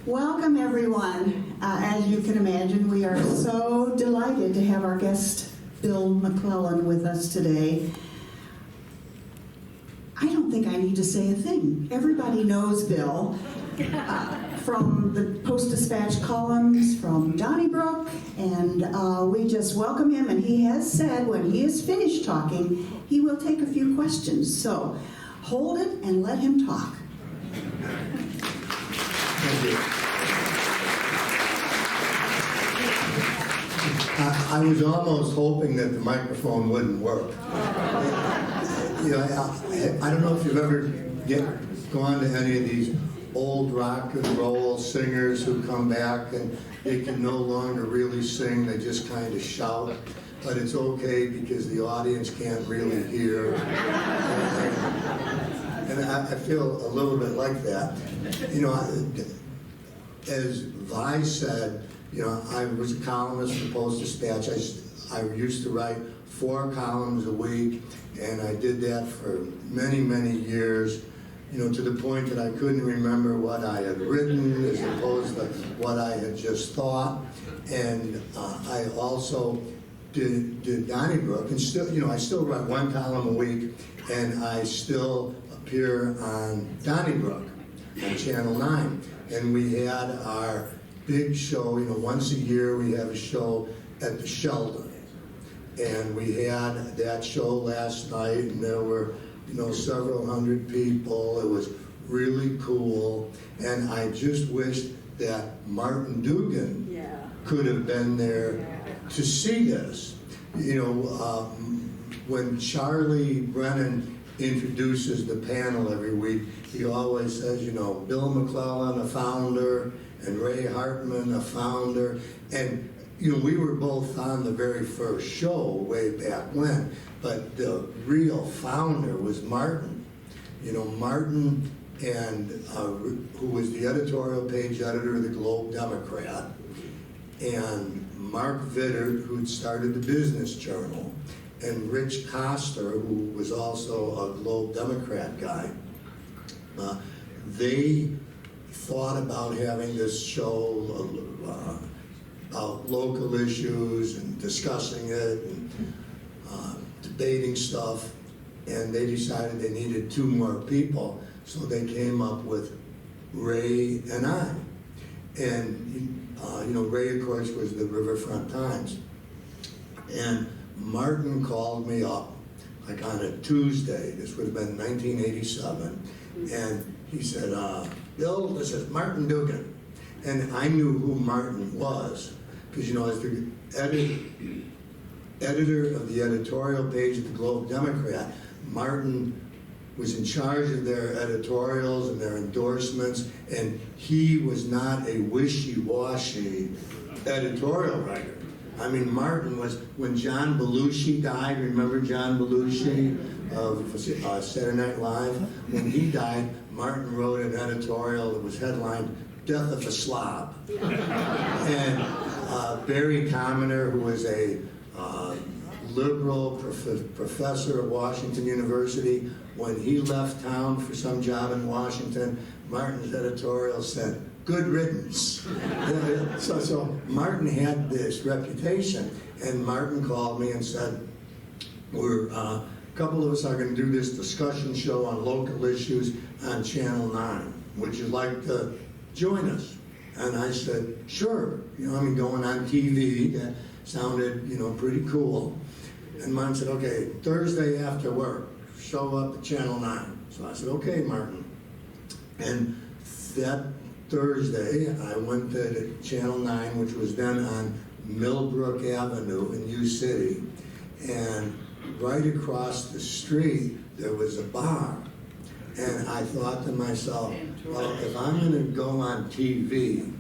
Welcome, everyone. As you can imagine, we are so delighted to have our guest, Bill McClellan, with us today. I don't think I need to say a thing. Everybody knows Bill from the Post-Dispatch columns, from Donnybrook, and we just welcome him, and he has said when he is finished talking, he will take a few questions. So hold it and let him talk. Thank you. I was almost hoping that the microphone wouldn't work. You know, I don't know if you've ever gone to any of these old rock and roll singers who come back and they can no longer really sing, they just kind of shout. But it's okay because the audience can't really hear. And I feel a little bit like that. You know, as Vi said, you know, I was a columnist for Post-Dispatch. I used to write 4 columns a week, and I did that for many, many years, you know, to the point that I couldn't remember what I had written as opposed to what I had just thought. And I also did Donnybrook, and still, you know, I still write 1 column a week, and I still appear on Donnybrook on Channel 9. And we had our big show, you know, once a year we have a show at the Sheldon. And we had that show last night, and there were, you know, several hundred people. It was really cool. And I just wished that Martin Dugan could have been there to see this. You know, when Charlie Brennan introduces the panel every week, he always says, you know, Bill McClellan, a founder, and Ray Hartman, a founder. And, you know, we were both on the very first show way back when, but the real founder was Martin. You know, Martin, and who was the editorial page editor of the Globe Democrat, and Mark Vittert, who'd started the Business Journal, and Rich Coster, who was also a Globe Democrat guy. They thought about having this show about local issues and discussing it and debating stuff, and they decided they needed 2 more people, so they came up with Ray and I. And you know, Ray, of course, was the Riverfront Times. And Martin called me up, like on a Tuesday, this would have been 1987, and he said, Bill, this is Martin Dugan. And I knew who Martin was, because, you know, as the editor of the editorial page of the Globe Democrat, Martin was in charge of their editorials and their endorsements, and he was not a wishy-washy editorial writer. I mean, Martin was, when John Belushi died, remember John Belushi of Saturday Night Live? When he died, Martin wrote an editorial that was headlined, Death of a Slob. And Barry Commoner, who was a liberal professor at Washington University, when he left town for some job in Washington, Martin's editorial said, good riddance. So Martin had this reputation, and Martin called me and said, a couple of us are going to do this discussion show on local issues on Channel 9. Would you like to join us? And I said, sure. You know, I mean, going on TV, that sounded, you know, pretty cool. And Martin said, okay, Thursday after work, show up at Channel 9. So I said, okay, Martin. And that Thursday, I went to Channel 9, which was then on Millbrook Avenue in U City, and right across the street, there was a bar. And I thought to myself, well, if I'm going to go on TV,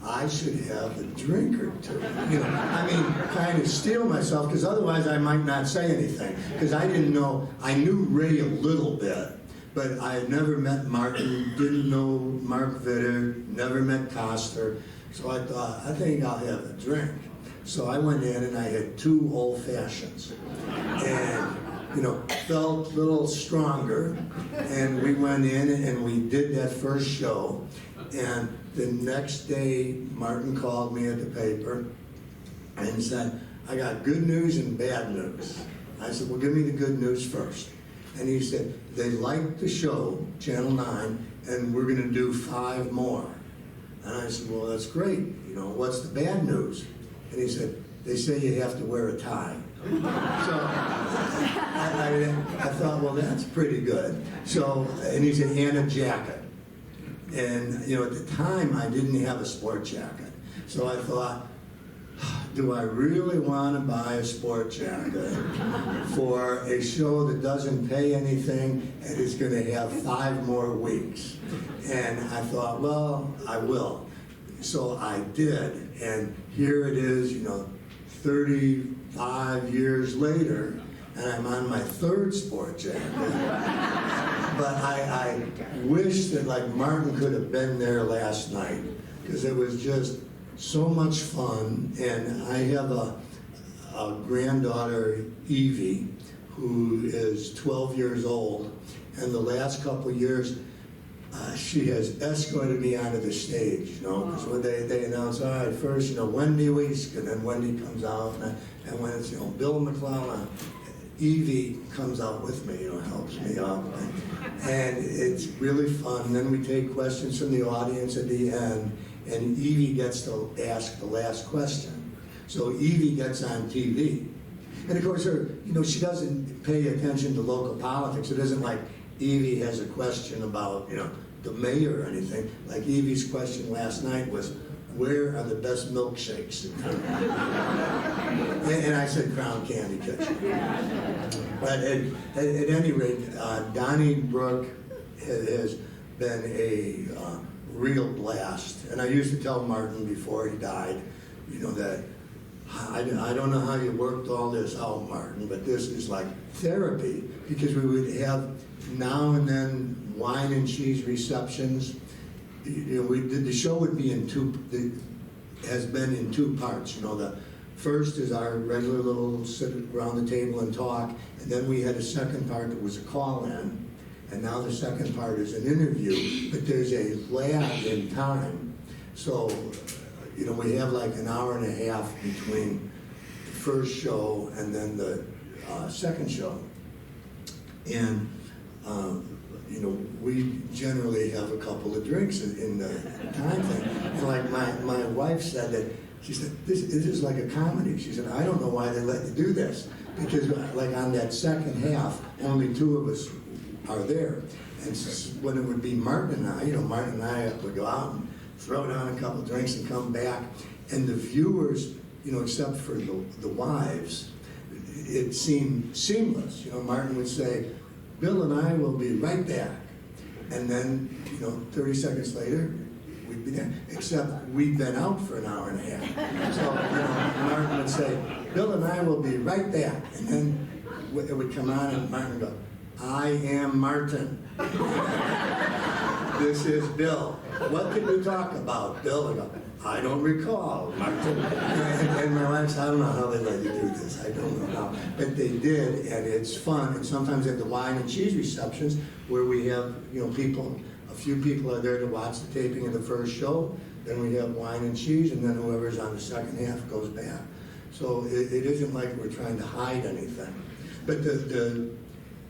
I should have a drink or 2. You know, I mean, kind of steel myself, because otherwise I might not say anything. Because I didn't know, I knew Ray a little bit, but I had never met Martin, didn't know Mark Vittert, never met Coster. So I thought, I think I'll have a drink. So I went in and I had 2 old fashions. And felt a little stronger, and we went in and we did that first show. And the next day, Martin called me at the paper and said, I got good news and bad news. I said, well, give me the good news first. And he said, they liked the show, Channel 9, and we're going to do 5 more. And I said, well, that's great. What's the bad news? And he said, they say you have to wear a tie. So I thought, well, that's pretty good. So, and he said, and a jacket. And, at the time, I didn't have a sport jacket. So I thought, do I really want to buy a sport jacket for a show that doesn't pay anything and is going to have 5 more weeks? And I thought, well, I will. So I did. And here it is, 35 years later, and I'm on my 3rd sport jacket. But I wish that Martin could have been there last night, because it was just so much fun. And I have a granddaughter, Evie, who is 12 years old, and the last couple of years she has escorted me onto the stage, because when they announce, all right, first, Wendy Week, and then Wendy comes out, and when it's, Bill McClellan, Evie comes out with me, helps me up, and it's really fun. And then we take questions from the audience at the end, and Evie gets to ask the last question. So Evie gets on TV. And of course, she doesn't pay attention to local politics. It isn't like Evie has a question about, the mayor or anything. Like Evie's question last night was, where are the best milkshakes in town? And I said, Crown Candy Kitchen. But at any rate, Donnybrook has been a real blast. And I used to tell Martin before he died, that I don't know how you worked all this out, Martin, but this is like therapy, because we would have now and then wine and cheese receptions. The show would be has been in 2 parts. The first is our regular little sit around the table and talk, and then we had a second part that was a call-in, and now the second part is an interview, but there's a lag in time. So, we have like an hour and a half between the first show and then the second show. And, we generally have a couple of drinks in the time thing. And like my wife said that, she said, this is like a comedy. She said, I don't know why they let you do this. Because like on that second half, only 2 of us are there. And when it would be Martin and I, Martin and I would go out and throw down a couple of drinks and come back. And the viewers, except for the wives, it seemed seamless. Martin would say, Bill and I will be right back. And then, 30 seconds later, we'd be there. Except we'd been out for an hour and a half. So, Martin would say, Bill and I will be right back. And then it would come on and Martin would go, I am Martin. This is Bill. What did we talk about, Bill? I go, I don't recall, Martin. And my wife said, I don't know how they let you do this. I don't know how. But they did, and it's fun. And sometimes at the wine and cheese receptions, where we have, people, a few people are there to watch the taping of the first show. Then we have wine and cheese, and then whoever's on the second half goes back. So it isn't like we're trying to hide anything. But the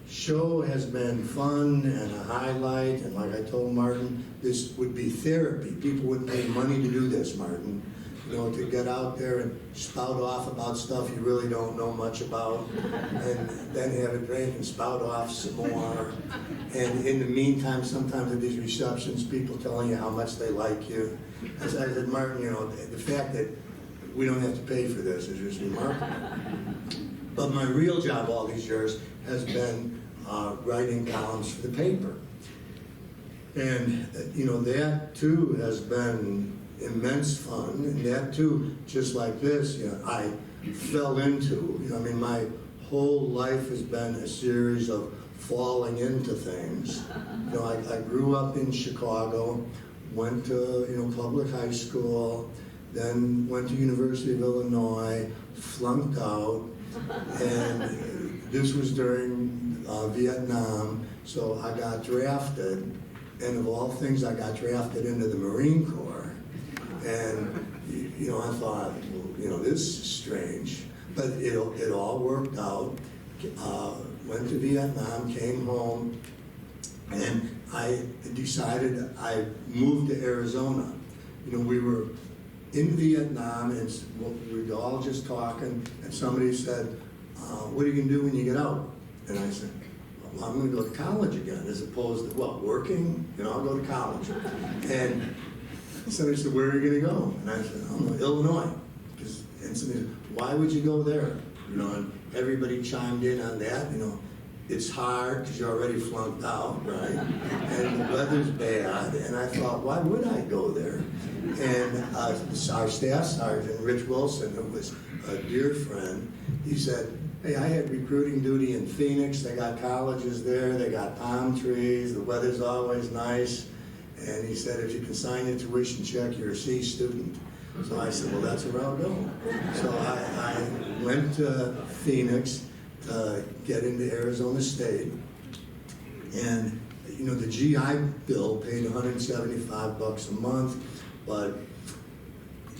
show has been fun and a highlight, and like I told Martin, this would be therapy. People would pay money to do this, Martin. To get out there and spout off about stuff you really don't know much about, and then have a drink and spout off some more. And in the meantime, sometimes at these receptions, people telling you how much they like you. As I said, Martin, the fact that we don't have to pay for this is just remarkable. But my real job all these years has been writing columns for the paper. And, that too has been immense fun. And that too, just like this, I fell into. My whole life has been a series of falling into things. I grew up in Chicago, went to, public high school, then went to University of Illinois, flunked out, and this was during Vietnam, so I got drafted, and of all things, I got drafted into the Marine Corps. And, you know, I thought, well, you know, this is strange, but it all worked out. Went to Vietnam, came home, and I decided I moved to Arizona. You know, we were in Vietnam, and we were all just talking, and somebody said, what are you going to do when you get out? And I said, well, I'm going to go to college again, as opposed to, what, working? You know, I'll go to college. And somebody said, where are you going to go? And I said, I don't know, Illinois. And somebody said, why would you go there? You know, and everybody chimed in on that. You know, it's hard because you're already flunked out, right? And the weather's bad. And I thought, why would I go there? And our staff sergeant, Rich Wilson, who was a dear friend, he said, hey, I had recruiting duty in Phoenix. They got colleges there. They got palm trees. The weather's always nice. And he said, if you can sign your tuition check, you're a C student. So I said, well, that's where I'll go. So I went to Phoenix to get into Arizona State. And, you know, the GI Bill paid $175 a month, but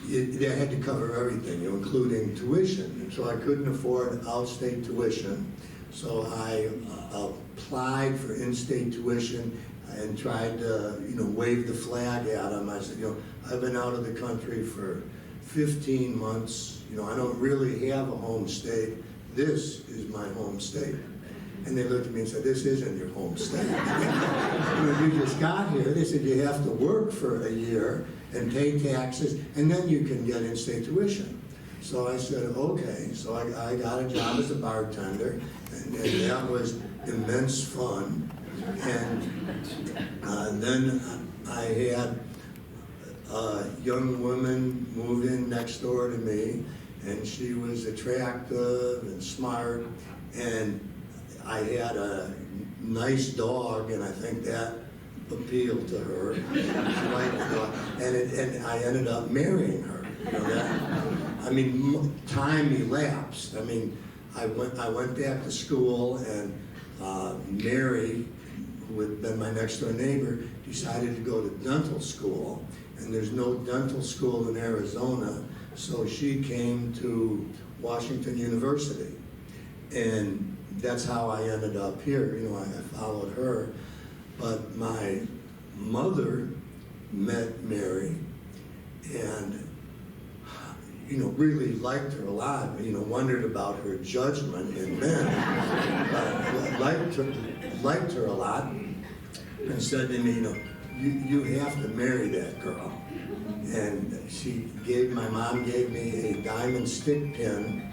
they had to cover everything, you know, including tuition. And so I couldn't afford out-state tuition. So I applied for in-state tuition and tried to, you know, wave the flag at them. I said, you know, I've been out of the country for 15 months. You know, I don't really have a home state. This is my home state. And they looked at me and said, this isn't your home state. When you just got here, they said you have to work for a year and pay taxes, and then you can get in-state tuition. So I said, okay. So I got a job as a bartender, and that was immense fun. And then I had a young woman move in next door to me, and she was attractive and smart, and I had a nice dog, and I think that appealed to her. She liked the dog, and I ended up marrying her. You know that? I mean, time elapsed. I mean, I went back to school, and Mary, who had been my next door neighbor, decided to go to dental school, and there's no dental school in Arizona, so she came to Washington University, and that's how I ended up here. You know, I followed her, but my mother met Mary, and you know, really liked her a lot. You know, wondered about her judgment in men, but liked her a lot, and said to me, you know, you have to marry that girl. And my mom gave me a diamond stick pin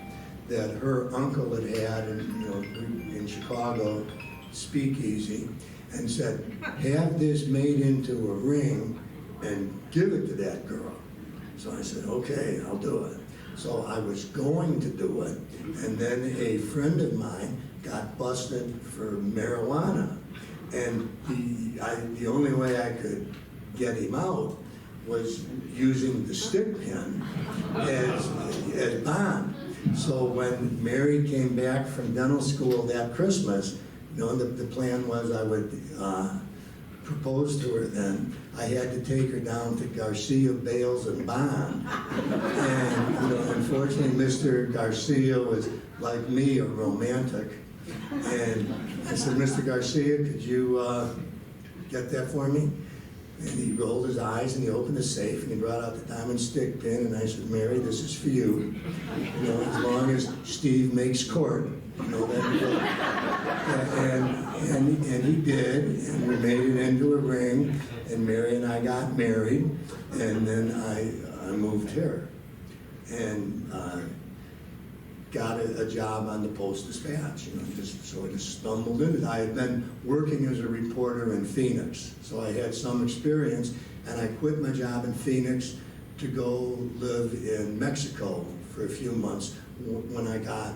that her uncle had in Chicago, Speakeasy, and said, have this made into a ring and give it to that girl. So I said, okay, I'll do it. So I was going to do it, and then a friend of mine got busted for marijuana. And the only way I could get him out was using the stick pin as bond. So when Mary came back from dental school that Christmas, you know, the plan was I would propose to her then. I had to take her down to Garcia, Bales, and Bond. And, you know, unfortunately, Mr. Garcia was, like me, a romantic. And I said, Mr. Garcia, could you get that for me? And he rolled his eyes, and he opened the safe, and he brought out the diamond stick pin, and I said, Mary, this is for you. You know, as long as Steve makes court, you know, and he did, and we made it into a ring, and Mary and I got married, and then I moved here, and got a job on the Post-Dispatch, you know, just sort of stumbled into it. I had been working as a reporter in Phoenix, so I had some experience, and I quit my job in Phoenix to go live in Mexico for a few months when I got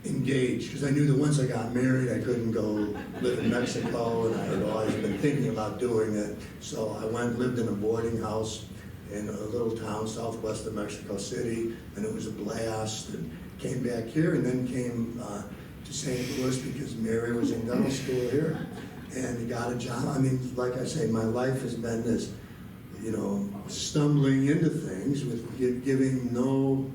engaged, because I knew that once I got married, I couldn't go live in Mexico, and I had always been thinking about doing it. So I lived in a boarding house in a little town southwest of Mexico City, and it was a blast. And came back here and then came to St. Louis because Mary was in dental school here and got a job. I mean, like I say, my life has been this, stumbling into things with giving no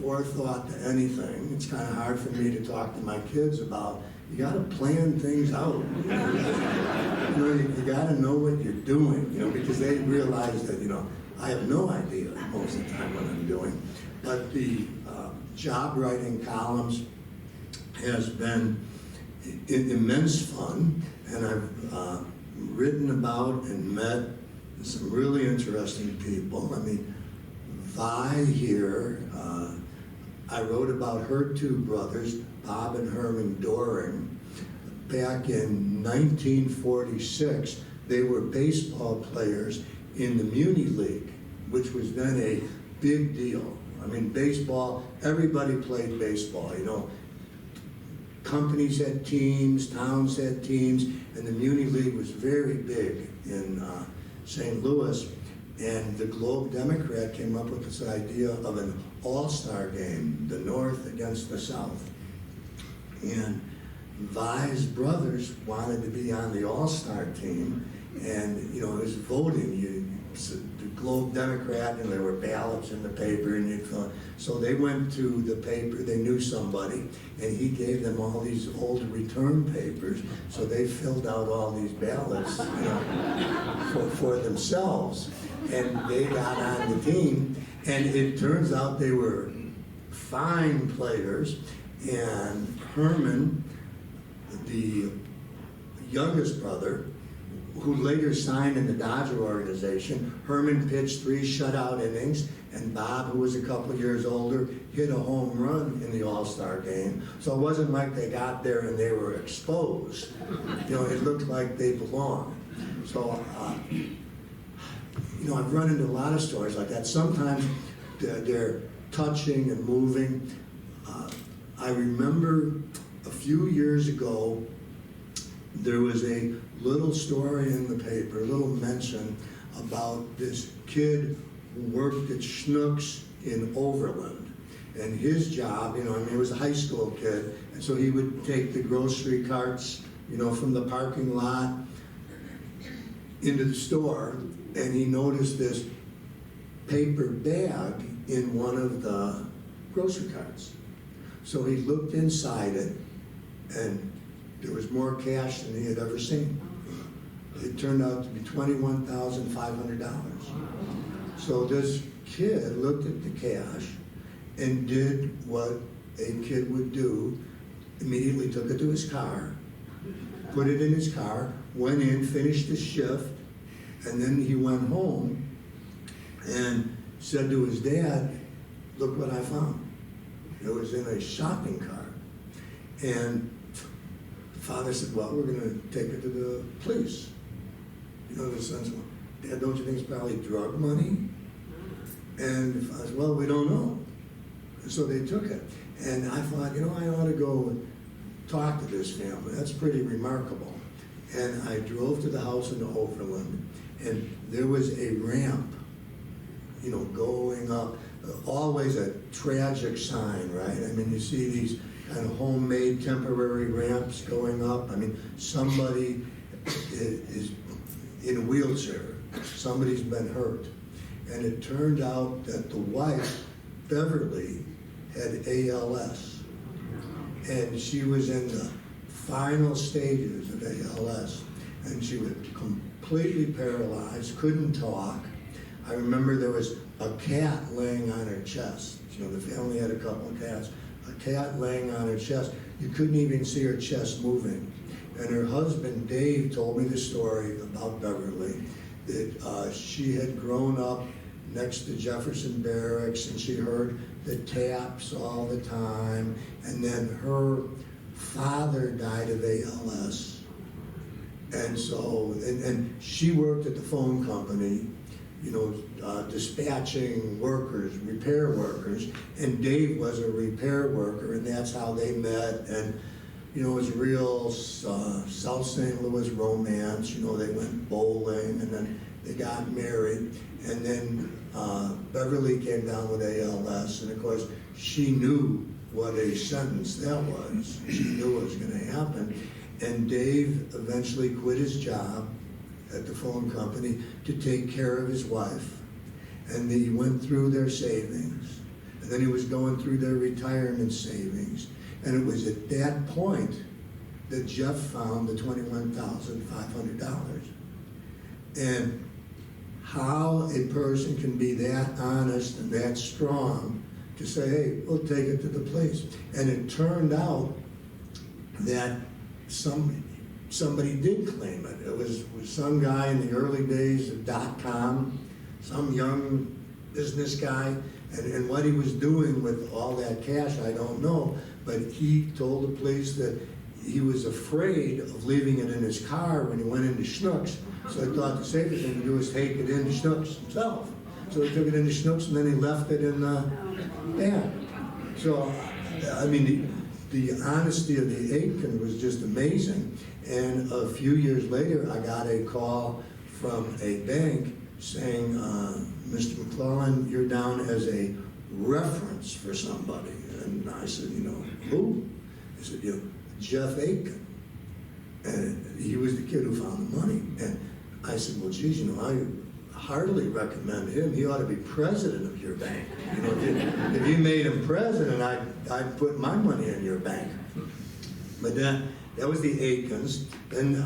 forethought to anything. It's kind of hard for me to talk to my kids about, you got to plan things out. You got to know what you're doing, because they realize that, I have no idea most of the time what I'm doing. But the job writing columns has been immense fun, and I've written about and met some really interesting people. I mean, Vi here, I wrote about her two brothers, Bob and Herman Doring. Back in 1946, they were baseball players in the Muni League, which was then a big deal. I mean, baseball, everybody played baseball, Companies had teams, towns had teams, and the Muni League was very big in St. Louis. And the Globe Democrat came up with this idea of an all-star game, the North against the South. And Vi's brothers wanted to be on the all-star team, and it was voting. The Globe Democrat, and there were ballots in the paper, and you'd fill. So they went to the paper. They knew somebody, and he gave them all these old return papers. So they filled out all these ballots, for themselves, and they got on the team. And it turns out they were fine players. And Herman, the youngest brother, who later signed in the Dodger organization, Herman pitched 3 shutout innings, and Bob, who was a couple years older, hit a home run in the All-Star game. So it wasn't like they got there and they were exposed. It looked like they belonged. So, I've run into a lot of stories like that. Sometimes they're touching and moving. I remember a few years ago, there was a little story in the paper, a little mention about this kid who worked at Schnucks in Overland. And his job, he was a high school kid, and so he would take the grocery carts, from the parking lot into the store, and he noticed this paper bag in one of the grocery carts. So he looked inside it, and there was more cash than he had ever seen. It turned out to be $21,500. So this kid looked at the cash and did what a kid would do, immediately took it to his car, put it in his car, went in, finished his shift, and then he went home and said to his dad, "Look what I found." It was in a shopping cart. And father said, "Well, we're going to take it to the police." The son said, "Dad, don't you think it's probably drug money?" And the father said, "Well, we don't know." And so they took it. And I thought, I ought to go talk to this family. That's pretty remarkable. And I drove to the house in Overland, and there was a ramp, going up. Always a tragic sign, right? I mean, you see these kind of homemade temporary ramps going up. I mean, somebody is in a wheelchair. Somebody's been hurt. And it turned out that the wife, Beverly, had ALS. And she was in the final stages of ALS. And she was completely paralyzed, couldn't talk. I remember there was a cat laying on her chest. The family had a couple of cats. A cat laying on her chest. You couldn't even see her chest moving. And her husband, Dave, told me the story about Beverly, that she had grown up next to Jefferson Barracks, and she heard the taps all the time. And then her father died of ALS. And so, and she worked at the phone company, dispatching workers, repair workers, and Dave was a repair worker, and that's how they met. And it was real South St. Louis romance. They went bowling, and then they got married. And then Beverly came down with ALS, and of course she knew what a sentence that was. She knew what was going to happen. And Dave eventually quit his job at the phone company to take care of his wife. And he went through their savings. And then he was going through their retirement savings. And it was at that point that Jeff found the $21,500. And how a person can be that honest and that strong to say, hey, we'll take it to the police. And it turned out that somebody did claim it. It was some guy in the early days of .com, some young business guy, and what he was doing with all that cash, I don't know, but he told the police that he was afraid of leaving it in his car when he went into Schnucks, so he thought the safest thing to do was take it into Schnucks himself. So he took it into Schnucks and then he left it in the van. So, I mean, the honesty of the Aitken was just amazing. And a few years later, I got a call from a bank saying, Mr. McClellan, you're down as a reference for somebody. And I said, you know, who? He said, you know, Jeff Aitken. And he was the kid who found the money. And I said, well, geez, you know, I heartily recommend him. He ought to be president of your bank. You know, if you made him president, I'd put my money in your bank. But that was the Aitkens. And,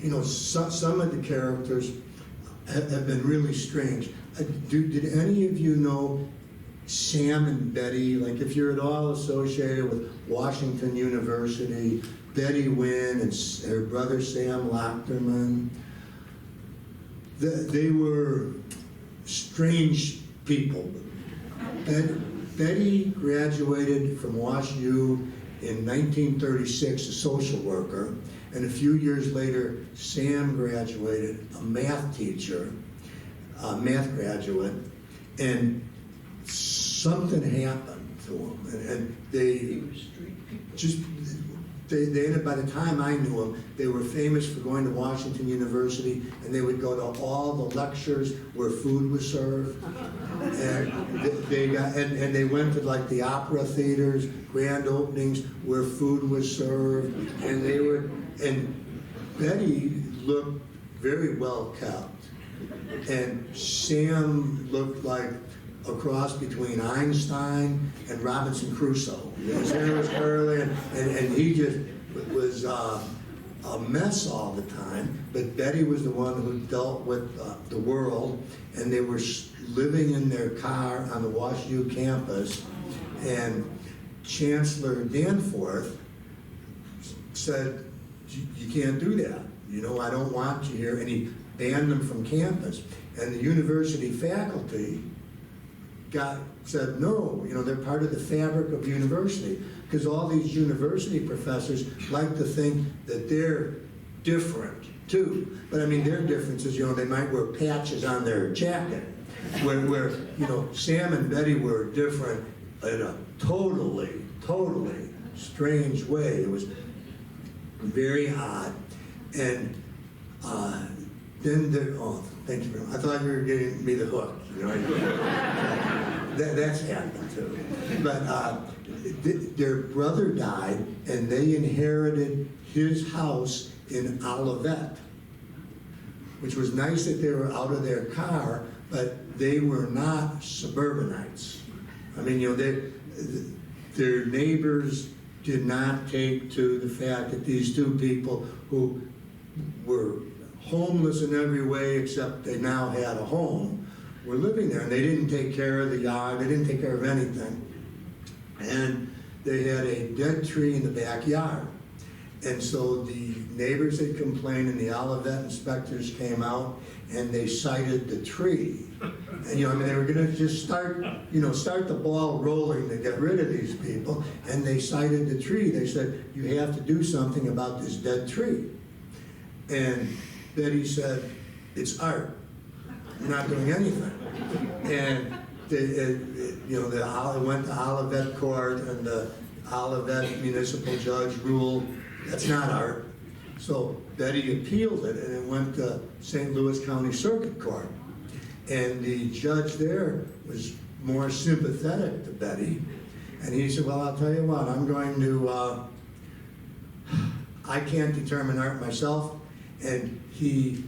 you know, some of the characters have been really strange. Did any of you know Sam and Betty? Like, if you're at all associated with Washington University, Betty Wynn and her brother Sam Lochterman, they were strange people. Betty graduated from WashU in 1936, a social worker, and a few years later, Sam graduated, a math teacher, a math graduate, and something happened to him, and they just. They ended, by the time I knew them, they were famous for going to Washington University, and they would go to all the lectures where food was served. And they went to like the opera theaters, grand openings where food was served, and Betty looked very well kept, and Sam looked like a cross between Einstein and Robinson Crusoe. His hair was curly, and he just was a mess all the time. But Betty was the one who dealt with the world, and they were living in their car on the WashU campus, and Chancellor Danforth said, you can't do that. You know, I don't want you here. And he banned them from campus. And the university faculty said, no, you know, they're part of the fabric of the university. Because all these university professors like to think that they're different, too. But, I mean, their difference is, you know, they might wear patches on their jacket. Where you know, Sam and Betty were different in a totally strange way. It was very odd. And then thank you very much. I thought you were getting me the hook. You know, that's happened too. But their brother died, and they inherited his house in Olivet, which was nice that they were out of their car, but they were not suburbanites. I mean, you know, their neighbors did not take to the fact that these two people who were homeless in every way except they now had a home were living there, and they didn't take care of the yard, they didn't take care of anything. And they had a dead tree in the backyard. And so the neighbors had complained, and the Olivet inspectors came out, and they cited the tree. And, you know, I mean, they were going to just start the ball rolling to get rid of these people, and they cited the tree. They said, you have to do something about this dead tree. And Betty said, it's art. You're not doing anything. And they went to Olivet Court, and the Olivet municipal judge ruled that's not art. So Betty appealed it, and it went to St. Louis County Circuit Court. And the judge there was more sympathetic to Betty. And he said, well, I'll tell you what, I'm going to, I can't determine art myself. And he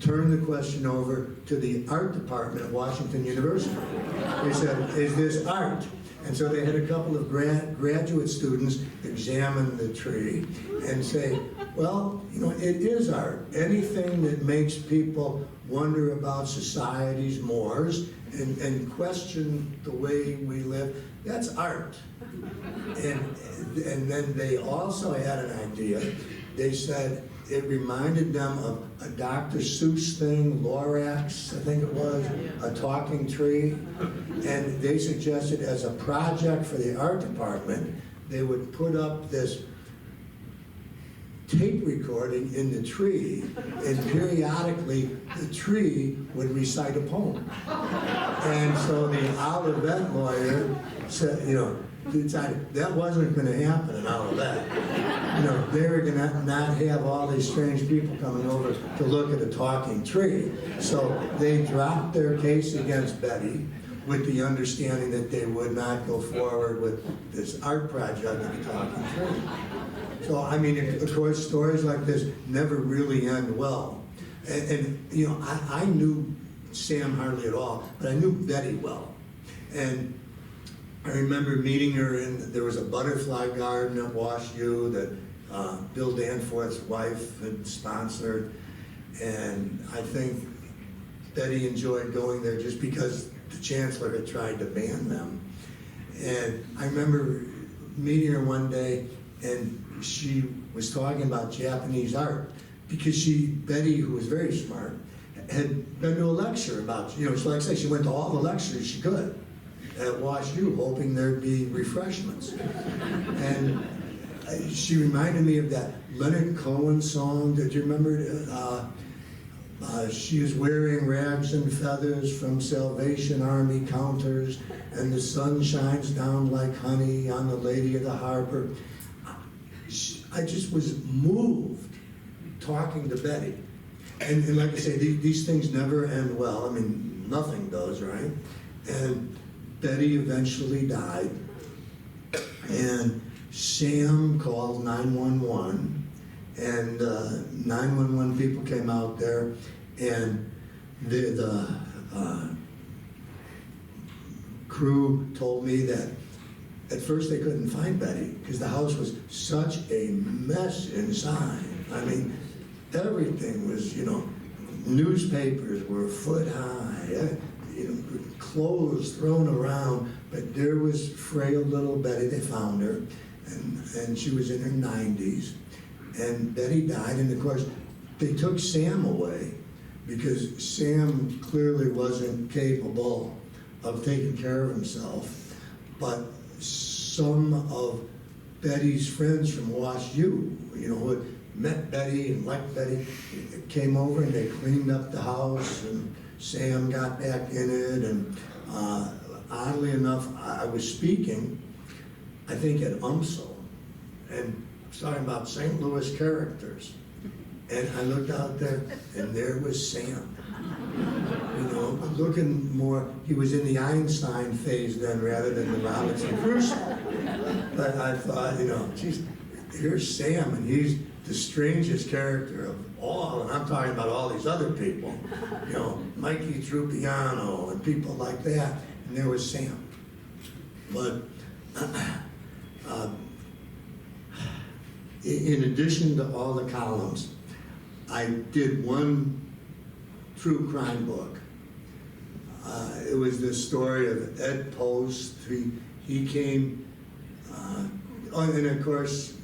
turned the question over to the art department at Washington University. He said, is this art? And so they had a couple of graduate students examine the tree and say, well, you know, it is art. Anything that makes people wonder about society's mores and question the way we live, that's art. And then they also had an idea. They said it reminded them of a Dr. Seuss thing, Lorax, I think it was, a talking tree. And they suggested as a project for the art department, they would put up this tape recording in the tree, and periodically the tree would recite a poem. And so the Olivet lawyer said, you know, decided that wasn't going to happen in Olivet. You know, they were going to not have all these strange people coming over to look at a talking tree. So they dropped their case against Betty with the understanding that they would not go forward with this art project of the talking tree. So, I mean, of course, stories like this never really end well. And you know, I knew Sam hardly at all, but I knew Betty well. And I remember meeting her there was a butterfly garden at Wash U that Bill Danforth's wife had sponsored. And I think Betty enjoyed going there just because the chancellor had tried to ban them. And I remember meeting her one day, and she was talking about Japanese art because Betty, who was very smart, had been to a lecture about, you know, so like I say, she went to all the lectures she could at Wash U, hoping there'd be refreshments. And she reminded me of that Leonard Cohen song. Did you remember? She is wearing rags and feathers from Salvation Army counters, and the sun shines down like honey on the Lady of the Harbor. I just was moved talking to Betty. And like I say, these things never end well. I mean, nothing does, right? And Betty eventually died. And Sam called 911. And 911 people came out there. And the crew told me that at first they couldn't find Betty because the house was such a mess inside. I mean, everything was, you know, newspapers were foot high, you know, clothes thrown around, but there was frail little Betty. They found her, and she was in her 90s. And Betty died, and of course, they took Sam away because Sam clearly wasn't capable of taking care of himself. But some of Betty's friends from Wash U, you know, who had met Betty and liked Betty, came over and they cleaned up the house, and Sam got back in it. And oddly enough, I was speaking, I think at UMSL, and I was talking about St. Louis characters. And I looked out there, and there was Sam. You know, looking more, he was in the Einstein phase then rather than the Robinson Crusoe. But I thought, you know, geez, here's Sam, and he's the strangest character of all, and I'm talking about all these other people, you know, Mikey Trupiano and people like that, and there was Sam. But in addition to all the columns, I did one true crime book. It was the story of Ed Post. He came, and of course,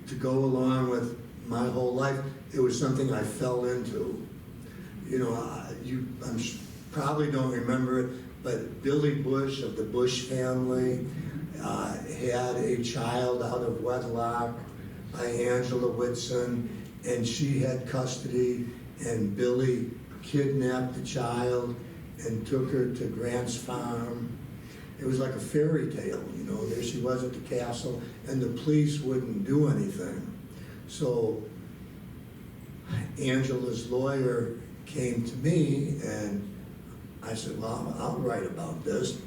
to go along with my whole life, it was something I fell into. You know, you probably don't remember it, but Billy Bush of the Bush family had a child out of wedlock by Angela Whitson, and she had custody, and Billy kidnapped the child and took her to Grant's farm. It was like a fairy tale, you know. There she was at the castle, and the police wouldn't do anything. So Angela's lawyer came to me, and I said, well, I'll write about this.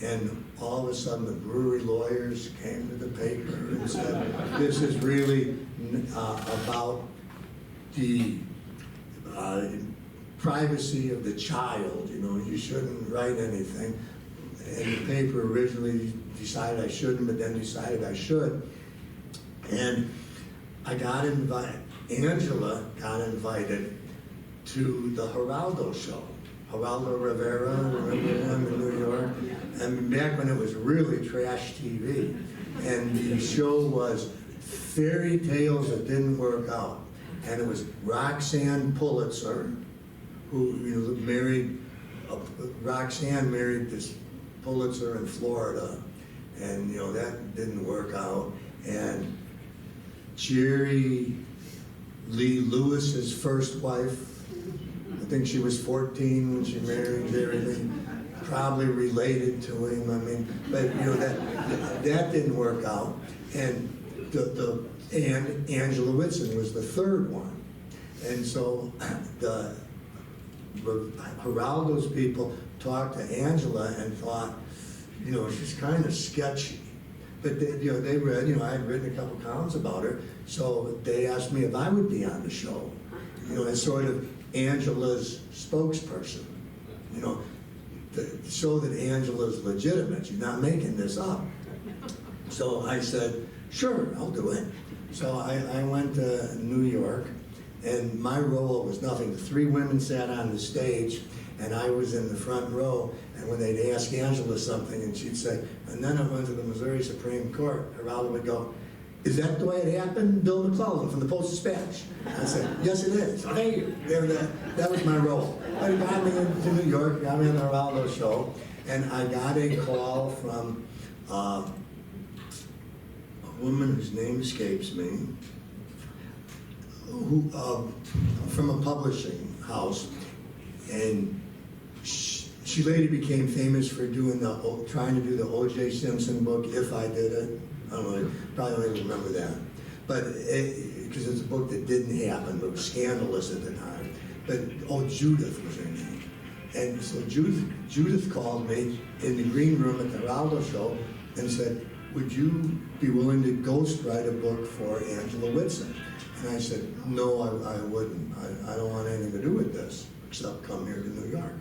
And all of a sudden, the brewery lawyers came to the paper and said, this is really about the privacy of the child. You know, you shouldn't write anything. And the paper originally decided I shouldn't, but then decided I should. And I got invited, Angela got invited to the Geraldo show. Geraldo Rivera, remember him in New York? And back when it was really trash TV. And the show was fairy tales that didn't work out. And it was Roxanne Pulitzer, who married, Roxanne married this Pulitzer in Florida. And that didn't work out. And Jerry Lee Lewis's first wife, I think she was 14 when she married Jerry Lee, probably related to him. I mean, but that didn't work out. And and Angela Whitson was the third one. And so the Geraldo's people talked to Angela and thought, she's kind of sketchy. But they read, I had written a couple columns about her, so they asked me if I would be on the show, as sort of Angela's spokesperson, to show that Angela's legitimate. She's not making this up. So I said, sure, I'll do it. So I went to New York, and my role was nothing. The three women sat on the stage, and I was in the front row. And when they'd ask Angela something, and she'd say, and then it went to the Missouri Supreme Court, Geraldo would go, is that the way it happened? Bill McClellan from the Post-Dispatch. I said, yes, it is. Oh, thank you. That was my role. But he got me into New York, got me on the Geraldo show, and I got a call from a woman whose name escapes me, who from a publishing house, and she later became famous for trying to do the O.J. Simpson book, If I Did It. I don't know, probably don't even remember that. But because it's a book that didn't happen, but was scandalous at the time. But Judith was her name. And so Judith called me in the green room at the Geraldo show and said, would you be willing to ghostwrite a book for Angela Whitson? And I said, no, I wouldn't. I don't want anything to do with this, except come here to New York.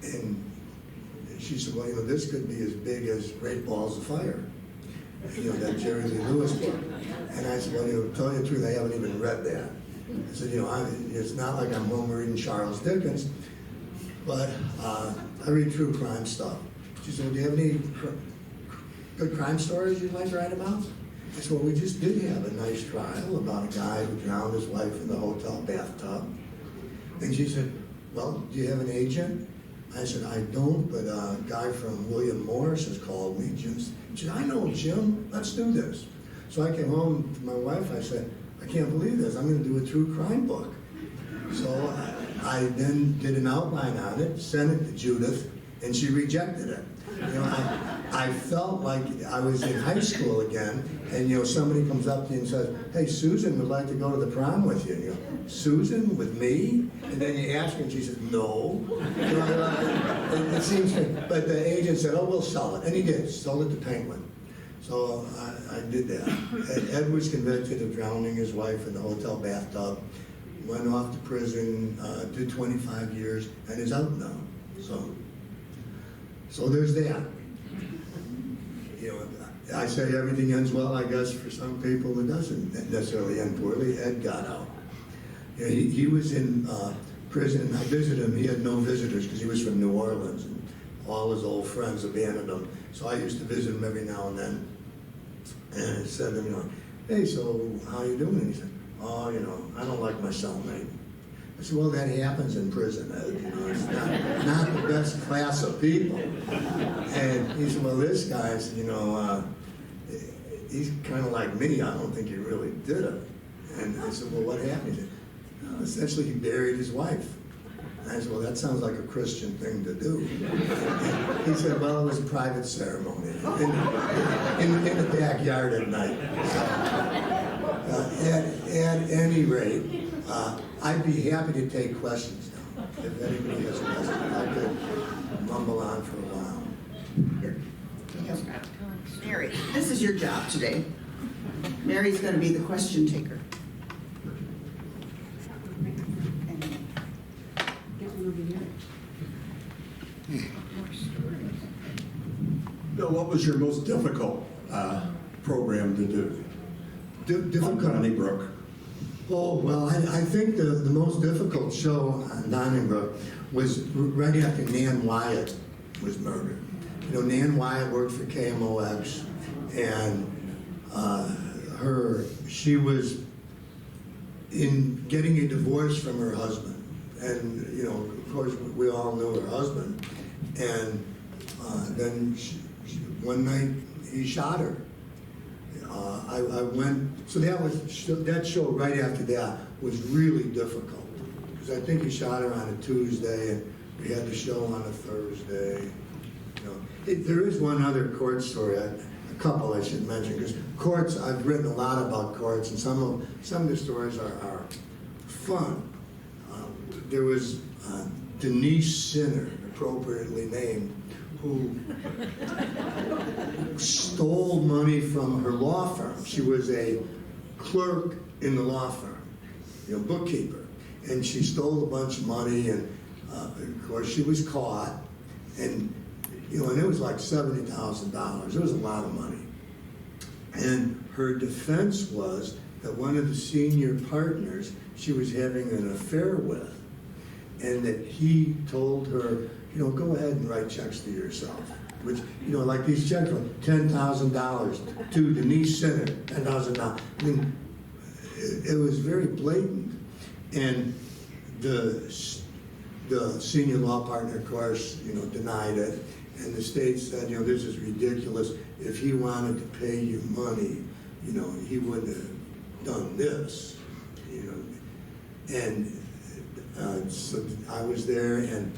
And she said, well, this could be as big as Great Balls of Fire. That Jerry Lee Lewis book. And I said, well, to tell you the truth, I haven't even read that. I said, it's not like I'm home reading Charles Dickens, but I read true crime stuff. She said, well, do you have any good crime stories you'd like to write about? I said, well, we just did have a nice trial about a guy who drowned his wife in the hotel bathtub. And she said, well, do you have an agent? I said, I don't, but a guy from William Morris has called me, Jim. She said, I know Jim, let's do this. So I came home to my wife, I said, I can't believe this, I'm going to do a true crime book. So I then did an outline on it, sent it to Judith, and she rejected it. I felt like I was in high school again, and somebody comes up to you and says, hey, Susan would like to go to the prom with you. And you go, Susan, with me? And then you ask her, and she says, no. It seems, but the agent said, oh, we'll sell it. And he did, sold it to Penguin. So I did that. Ed was convicted of drowning his wife in the hotel bathtub, went off to prison, did 25 years, and is out now. So there's that. I say everything ends well, I guess, for some people it doesn't necessarily end poorly. Ed got out. He was in prison. I visited him. He had no visitors because he was from New Orleans, and all his old friends abandoned him. So I used to visit him every now and then. And I said to him, hey, so how you doing? And he said, oh, I don't like my cellmate. I said, well, that happens in prison, Ed. It's not the best class of people. And he said, well, this guy's, he's kind of like me. I don't think he really did it. And I said, well, what happened? He said, essentially, he buried his wife. And I said, well, that sounds like a Christian thing to do. And he said, well, it was a private ceremony in the backyard at night. So, at any rate, I'd be happy to take questions now. if anybody has a question, I could mumble on for a while. Here. Mary, this is your job today. Mary's going to be the question taker. Bill, what was your most difficult program to do? Difficult. Donnybrook. Oh, well, I think the most difficult show on Donnybrook was right after Nan Wyatt was murdered. You know, Nan Wyatt worked for KMOX, and she was in getting a divorce from her husband. And, you know, of course, we all knew her husband. And then one night he shot her. I went, so that show right after that was really difficult, because I think he shot her on a Tuesday and we had the show on a Thursday. You know, there is one other court story, a couple I should mention, because courts, I've written a lot about courts, and some of the stories are fun. There was Denise Sinner, appropriately named, who stole money from her law firm. She was a clerk in the law firm, you know, bookkeeper, and she stole a bunch of money, and of course she was caught, and you know, and it was like $70,000. It was a lot of money, and her defense was that one of the senior partners she was having an affair with, and that he told her, you know, go ahead and write checks to yourself. Which, you know, like these checks were $10,000 to Denise Sinner, $10,000. I mean, it was very blatant. And the senior law partner, of course, you know, denied it. And the state said, you know, this is ridiculous. If he wanted to pay you money, you know, he wouldn't have done this, you know. And so I was there, and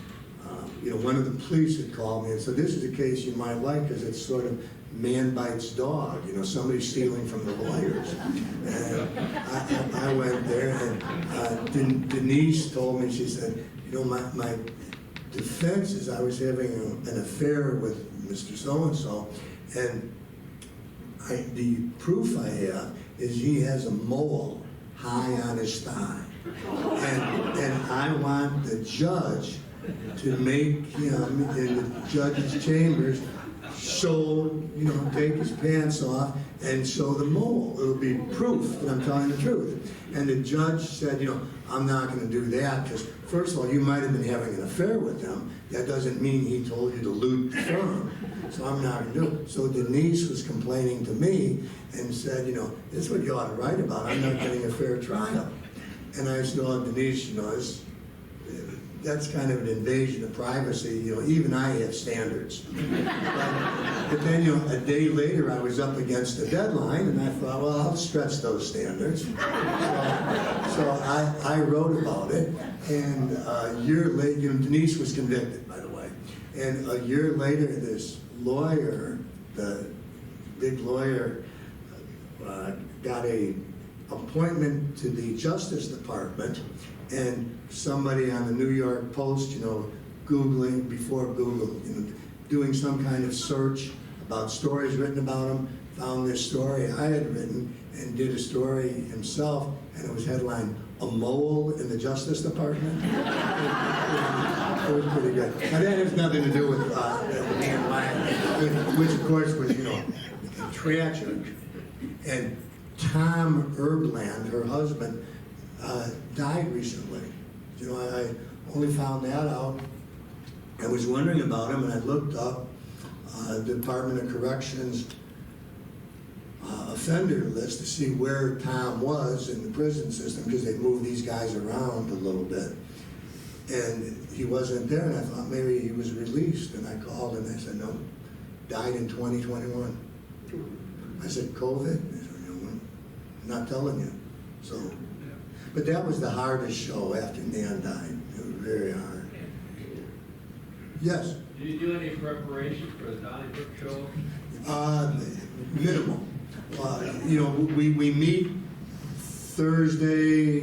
you know, one of the police had called me and said, this is a case you might like because it's sort of man bites dog, you know, somebody stealing from the lawyers. And I went there, and Denise told me, she said, you know, my defense is I was having an affair with Mr. So-and-so, and the proof I have is he has a mole high on his thigh. And I want the judge to make him in the judge's chambers show, you know, take his pants off and show the mole. It'll be proof that I'm telling the truth. And the judge said, you know, I'm not going to do that because, first of all, you might have been having an affair with him. That doesn't mean he told you to loot the firm. So I'm not going to do it. So Denise was complaining to me and said, you know, this is what you ought to write about. I'm not getting a fair trial. And I said, oh, Denise, you know, that's kind of an invasion of privacy. You know, even I have standards. But then, you know, a day later, I was up against a deadline, and I thought, well, I'll stretch those standards. So I wrote about it, and a year later, you know, Denise was convicted, by the way. And a year later, this lawyer, the big lawyer, got a appointment to the Justice Department, and somebody on the New York Post, you know, Googling, before Google, you know, doing some kind of search about stories written about him, found this story I had written and did a story himself, and it was headlined, "A Mole in the Justice Department." It was pretty good. Now that has nothing to do with Nan Wyatt, which of course was, you know, tragic. And Tom Erbland, her husband, died recently. You know, I only found that out. I was wondering about him, and I looked up the Department of Corrections offender list to see where Tom was in the prison system, because they moved these guys around a little bit. And he wasn't there, and I thought maybe he was released. And I called and I said, no, died in 2021. I said, COVID? He said, no, I'm not telling you. So, but that was the hardest show after Nan died. It was very hard. Yes? Did you do any preparation for the Donnybrook show? Minimal. You know, we meet Thursday,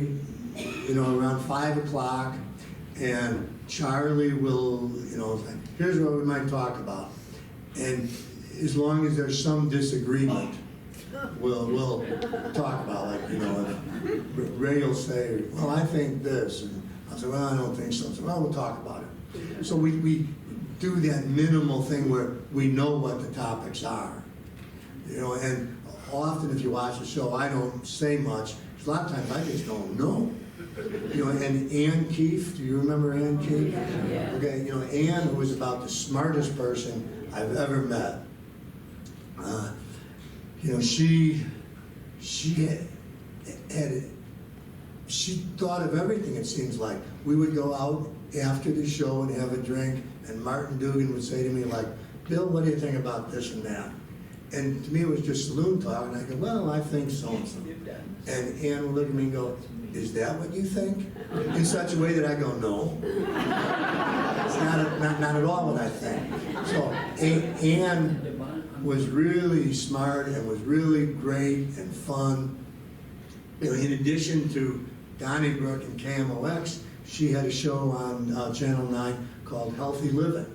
you know, around 5 o'clock, And Charlie will, here's what we might talk about. And as long as there's some disagreement, we'll talk about, like, if Ray will say, well, I think this, and I'll say, well, I don't think so. So, well, we'll talk about it. So we do that minimal thing where we know what the topics are. And often if you watch the show, I don't say much, because a lot of times I just don't know. And Ann Keefe, do you remember Ann Keefe? Yeah. Okay, Ann, who was about the smartest person I've ever met. She thought of everything, it seems like. We would go out after the show and have a drink, and Martin Dugan would say to me, like, Bill, what do you think about this and that? And to me, it was just saloon talk, and I go, well, I think so-and-so. And Ann would look at me and go, is that what you think? In such a way that I go, no. It's not at all what I think. So Ann was really smart and was really great and fun. In addition to Donnybrook and KMOX, she had a show on Channel 9 called Healthy Living.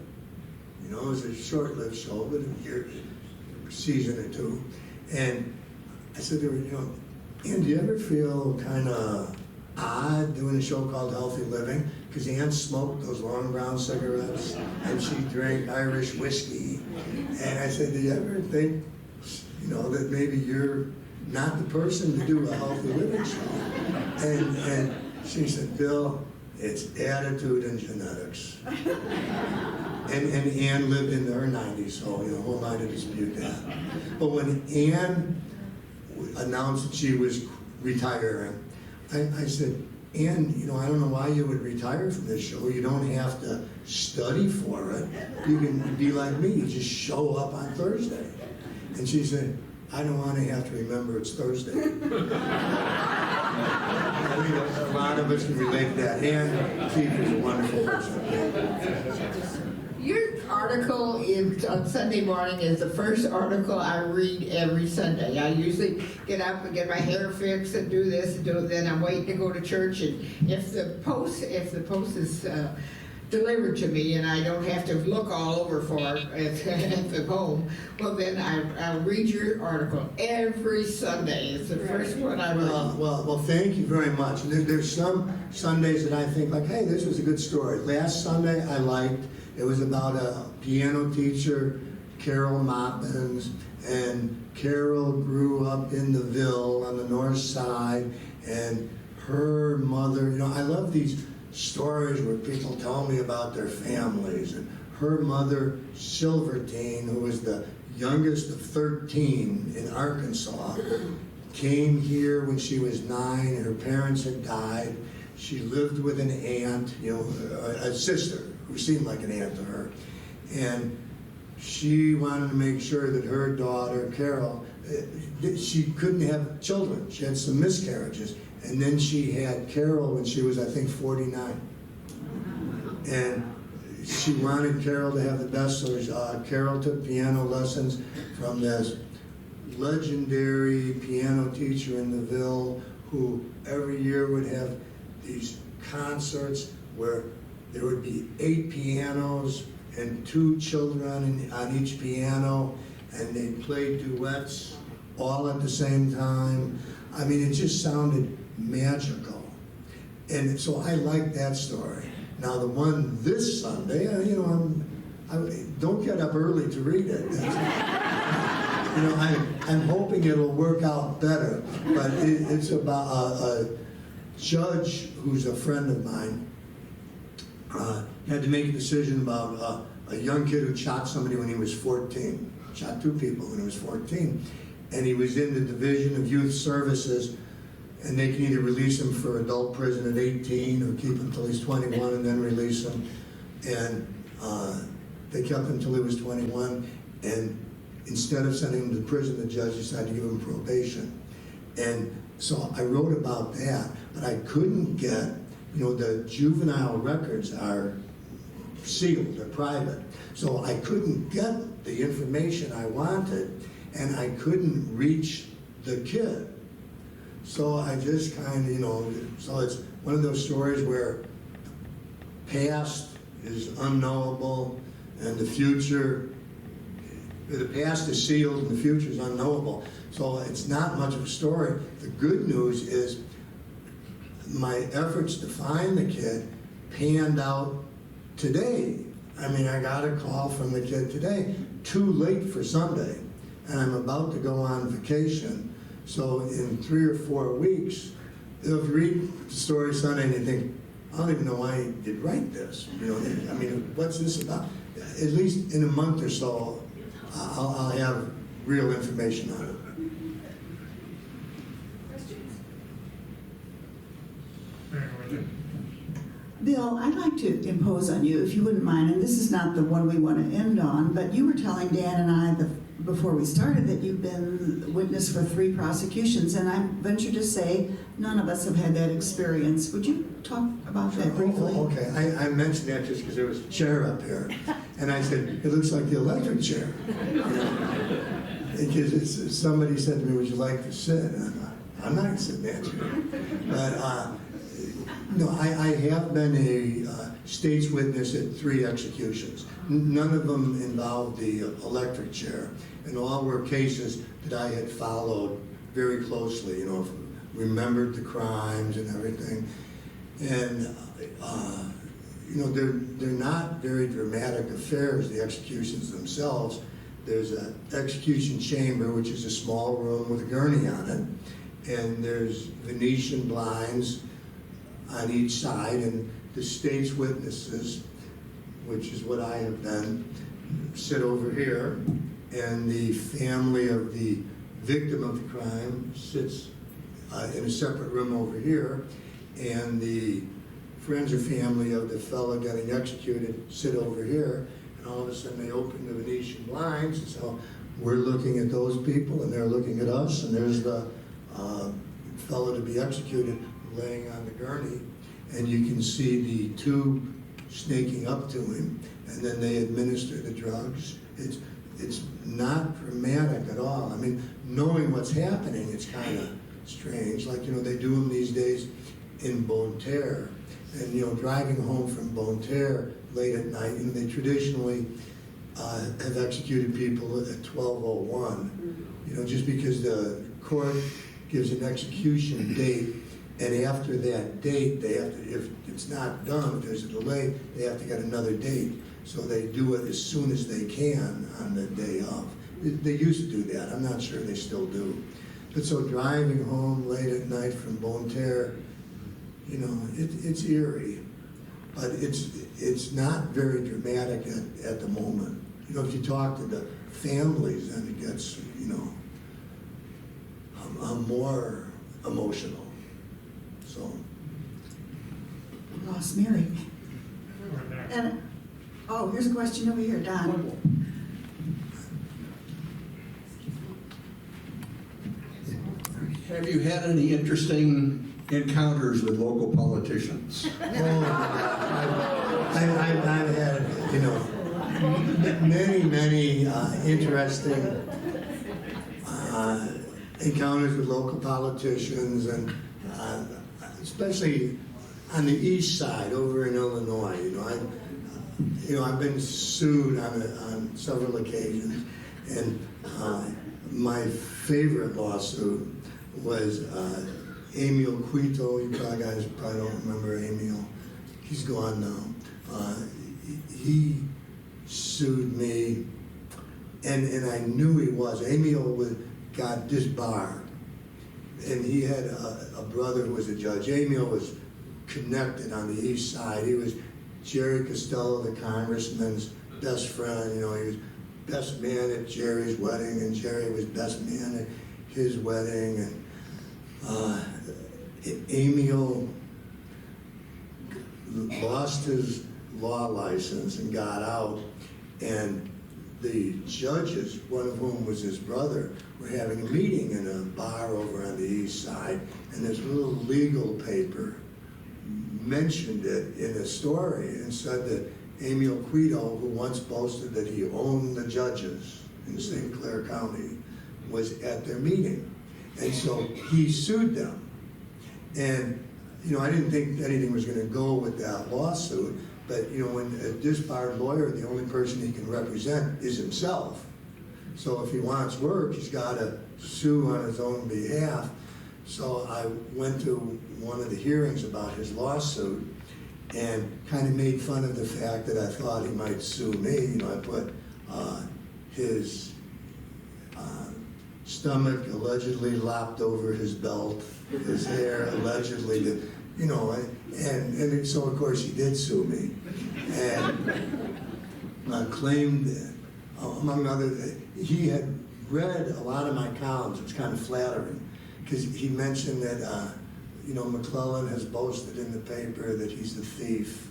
It was a short-lived show, but a season or two. And I said to her, Ann, do you ever feel kind of odd doing a show called Healthy Living? Because Ann smoked those long brown cigarettes and she drank Irish whiskey. And I said, do you ever think, that maybe you're not the person to do a healthy living show? And she said, Bill, it's attitude and genetics. And Ann lived into her 90s, so who am I to dispute that? But when Ann announced that she was retiring, I said, Ann, I don't know why you would retire from this show. You don't have to study for it. You can be like me, you just show up on Thursday. And she said, I don't want to have to remember it's Thursday. I think a lot of us can relate to that. Ann Keefe is a wonderful person. Your article on Sunday morning is the first article I read every Sunday. I usually get up and get my hair fixed and do this and do it. Then I'm waiting to go to church, and if the post is delivered to me and I don't have to look all over for it at home, well then I'll read your article every Sunday. It's the first one I read. Well, thank you very much. There's some Sundays that I think, like, hey, this was a good story. Last Sunday I liked. It was about a piano teacher, Carol Moppins, and Carol grew up in the Ville on the north side, and her mother, I love these stories where people tell me about their families. And her mother, Silvertine, who was the youngest of 13 in Arkansas, came here when she was 9. Her parents had died. She lived with an aunt, a sister, who seemed like an aunt to her. And she wanted to make sure that her daughter, Carol, she couldn't have children. She had some miscarriages. And then she had Carol when she was, I think, 49. And she wanted Carol to have the best, so Carol took piano lessons from this legendary piano teacher in the Ville, who every year would have these concerts where there would be 8 pianos and 2 children on each piano, and they played duets all at the same time. I mean, it just sounded magical. And so I like that story. Now the one this Sunday, don't get up early to read it. I'm hoping it'll work out better. But it's about a judge who's a friend of mine. Had to make a decision about a young kid who shot somebody when he was 14. Shot 2 people when he was 14. And he was in the Division of Youth Services, and they can either release him for adult prison at 18 or keep him until he's 21 and then release him. And they kept him until he was 21, and instead of sending him to prison, the judge decided to give him probation. And so I wrote about that, but I couldn't get, the juvenile records are sealed, they're private. So I couldn't get the information I wanted, and I couldn't reach the kid. So I just kind of, so it's one of those stories where past is unknowable, and the past is sealed and the future is unknowable. So it's not much of a story. The good news is my efforts to find the kid panned out today. I mean, I got a call from the kid today, too late for Sunday, and I'm about to go on vacation. So in 3 or 4 weeks, if you read the story Sunday and you think, I don't even know why he did write this. You know, I mean, what's this about? At least in a month or so, I'll have real information on it. Bill, I'd like to impose on you, if you wouldn't mind, and this is not the one we want to end on, but you were telling Dan and I before we started that you've been witness for 3 prosecutions, and I venture to say none of us have had that experience. Would you talk about that briefly? Oh, okay. I mentioned that just because there was a chair up here, and I said, it looks like the electric chair. Because somebody said to me, would you like to sit? And I thought, I'm not going to sit in that chair. But no, I have been a state's witness at 3 executions. None of them involved the electric chair, and all were cases that I had followed very closely, you know, remembered the crimes and everything. And, you know, they're not very dramatic affairs, the executions themselves. There's an execution chamber, which is a small room with a gurney on it, and there's Venetian blinds on each side, and the state's witnesses, which is what I have been, sit over here, and the family of the victim of the crime sits in a separate room over here, and the friends or family of the fellow getting executed sit over here, and all of a sudden they open the Venetian blinds, and so we're looking at those people, and they're looking at us, and there's the fellow to be executed laying on the gurney, and you can see the tube snaking up to him, and then they administer the drugs. It's not dramatic at all. I mean, knowing what's happening, it's kind of strange. Like, you know, they do them these days in Bonne Terre, and, you know, driving home from Bonne Terre late at night, you know, they traditionally have executed people at 12:01. You know, just because the court gives an execution date, and after that date, they have to, if it's not done, if there's a delay, they have to get another date. So they do it as soon as they can on the day of. They used to do that. I'm not sure they still do. But so driving home late at night from Bonne Terre, you know, it's eerie. But it's not very dramatic at the moment. You know, if you talk to the families, then it gets, you know, more emotional. So. We lost Mary. And, oh, here's a question over here, Don. Have you had any interesting encounters with local politicians? Oh, I've had, you know, many interesting encounters with local politicians, and especially on the east side over in Illinois. You know, I've been sued on several occasions, and my favorite lawsuit was Emil Quito. You guys probably don't remember Emil. He's gone now. He sued me, and I knew he was. Emil got disbarred, and he had a brother who was a judge. Emil was connected on the east side. He was Jerry Costello, the congressman's best friend. You know, he was best man at Jerry's wedding, and Jerry was best man at his wedding. And Emil lost his law license and got out, and the judges, one of whom was his brother, were having a meeting in a bar over on the east side, and this little legal paper mentioned it in a story and said that Emil Quito, who once boasted that he owned the judges in St. Clair County, was at their meeting. And so he sued them. And, you know, I didn't think anything was going to go with that lawsuit, But, you know, when a disbarred lawyer, the only person he can represent is himself. So if he wants work, he's got to sue on his own behalf. So I went to one of the hearings about his lawsuit and kind of made fun of the fact that I thought he might sue me. You know, I put his stomach allegedly lopped over his belt, his hair allegedly, you know, and so of course he did sue me, and claimed that, among other, he had read a lot of my columns. It was kind of flattering because he mentioned that you know, McClellan has boasted in the paper that he's a thief,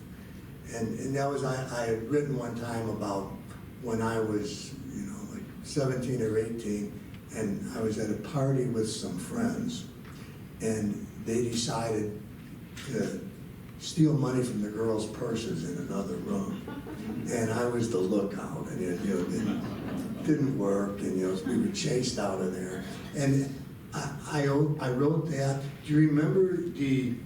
and that was I had written one time about when I was, you know, like 17 or 18. And I was at a party with some friends, and they decided to steal money from the girls' purses in another room. And I was the lookout, and it, you know, it didn't work, and you know, we were chased out of there. And I wrote that. Do you remember the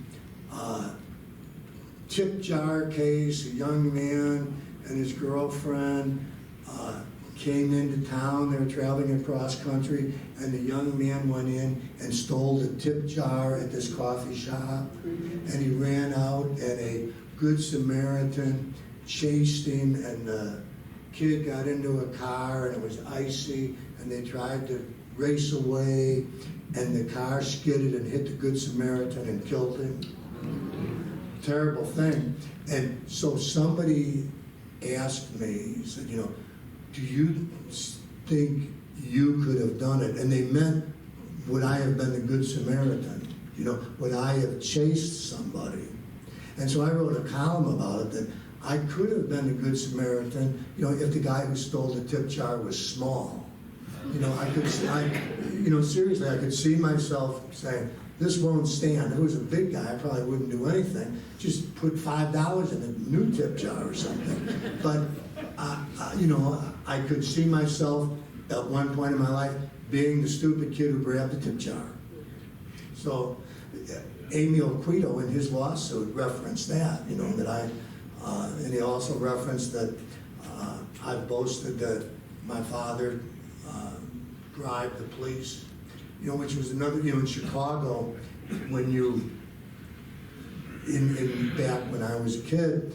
tip jar case? A young man and his girlfriend came into town. They were traveling across country, and the young man went in and stole the tip jar at this coffee shop. And he ran out, and a good Samaritan chased him, and the kid got into a car, and it was icy, and they tried to race away, and the car skidded and hit the good Samaritan and killed him. Terrible thing. And so somebody asked me, he said, you know, do you think you could have done it? And they meant, would I have been the good Samaritan? You know, would I have chased somebody? And so I wrote a column about it, that I could have been the good Samaritan, you know, if the guy who stole the tip jar was small. You know, you know, seriously, I could see myself saying, this won't stand. If it was a big guy, I probably wouldn't do anything. Just put $5 in a new tip jar or something. But, you know, I could see myself at one point in my life being the stupid kid who grabbed the tip jar. So Emil Quito in his lawsuit referenced that, you know, that and he also referenced that I boasted that my father bribed the police, you know, which was another, you know, in Chicago, when you, back when I was a kid,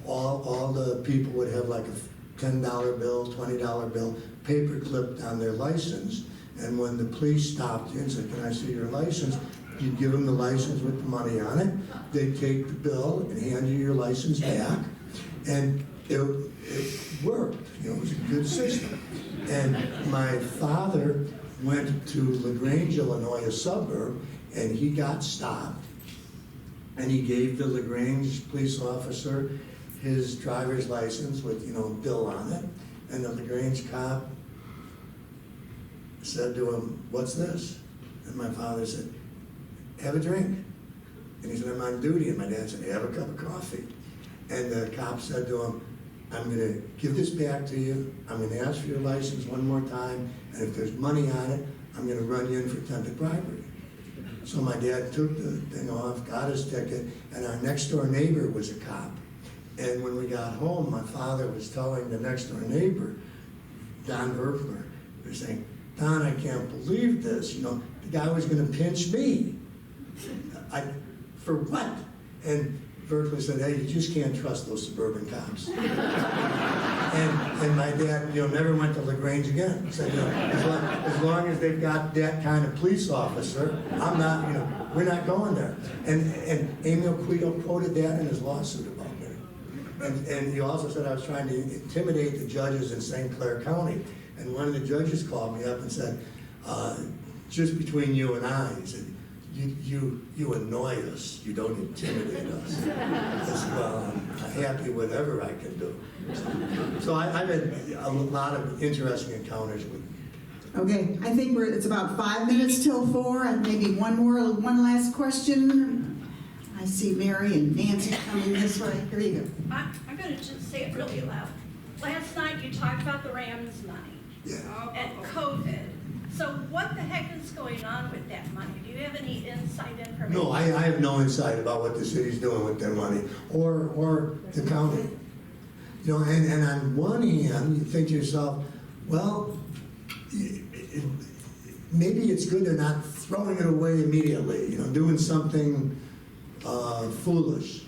all the people would have like a $10 bill, $20 bill, paper clipped on their license, and when the police stopped you and said, can I see your license? You'd give them the license with the money on it, they'd take the bill and hand you your license back, and it worked, you know, it was a good system. And my father went to LaGrange, Illinois, a suburb, and he got stopped, and he gave the LaGrange police officer his driver's license with, you know, Bill on it, and the LaGrange cop said to him, what's this? And my father said, have a drink. And he said, I'm on duty. And my dad said, have a cup of coffee. And the cop said to him, I'm going to give this back to you. I'm going to ask for your license one more time. And if there's money on it, I'm going to run you in for attempted bribery. So my dad took the thing off, got his ticket, and our next door neighbor was a cop. And when we got home, my father was telling the next door neighbor, Don Verkler, he was saying, Don, I can't believe this. You know, the guy was going to pinch me. For what? And Verkler said, hey, you just can't trust those suburban cops. and my dad, you know, never went to LaGrange again. He said, you know, as long as they've got that kind of police officer, I'm not, you know, we're not going there. And Emil Quito quoted that in his lawsuit about me. And he also said I was trying to intimidate the judges in St. Clair County. And one of the judges called me up and said, just between you and I, he said, you annoy us, you don't intimidate us. I said, well, I'm happy whatever I can do. So I've had a lot of interesting encounters with. Okay, I think it's about 5 minutes till 4, and maybe one last question. I see Mary and Nancy coming this way. Here you go. I'm going to just say it really loud. Last night you talked about the Rams money Yeah. and COVID. So what the heck is going on with that money? Do you have any inside information? No, I have no insight about what the city's doing with their money, or the county. You know, and on one hand, you think to yourself, well, maybe it's good they're not throwing it away immediately, you know, doing something foolish.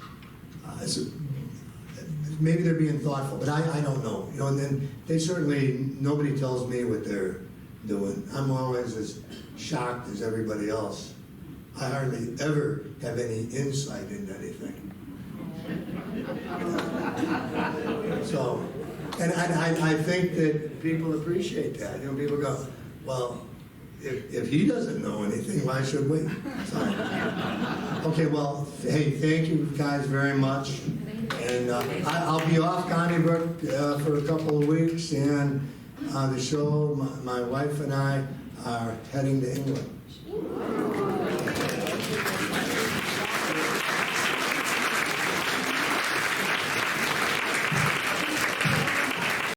Maybe they're being thoughtful, but I don't know. You know, and then they certainly, nobody tells me what they're doing. I'm always as shocked as everybody else. I hardly ever have any insight into anything. So, and I think that people appreciate that. You know, people go, well, if he doesn't know anything, why should we? So, okay, well, hey, thank you guys very much. And I'll be off Donnybrook for a couple of weeks, and the show, my wife and I are heading to England.